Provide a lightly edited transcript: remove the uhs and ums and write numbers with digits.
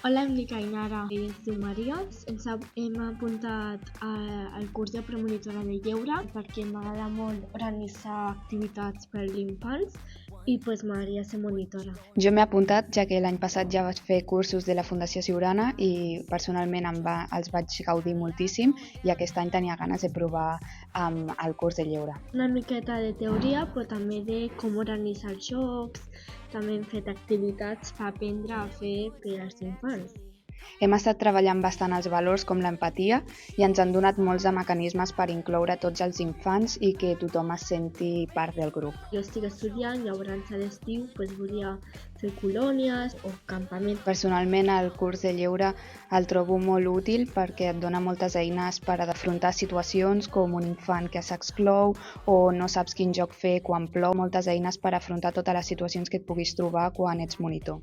Hola, em dic Ainara i es diu Maria. Hem apuntat al curs de premonitora de lleure perquè m'agrada molt organitzar activitats per als infants i m'agradaria ser monitora. Jo m'he apuntat ja que l'any passat ja vaig fer cursos de la Fundació Siurana i personalment els vaig gaudir moltíssim i aquest any tenia ganes de provar el curs de lleure. Una miqueta de teoria, però també de com organitzar els jocs. També hem fet activitats per aprendre a fer per als infants. Hem estat treballant bastant els valors com l'empatia i ens han donat molts de mecanismes per incloure tots els infants i que tothom es senti part del grup. Jo estic estudiant, llavors a l'estiu volia fer colònies o campaments. Personalment el curs de lleure el trobo molt útil perquè et dona moltes eines per afrontar situacions com un infant que s'exclou o no saps quin joc fer quan plou, moltes eines per afrontar totes les situacions que et puguis trobar quan ets monitor.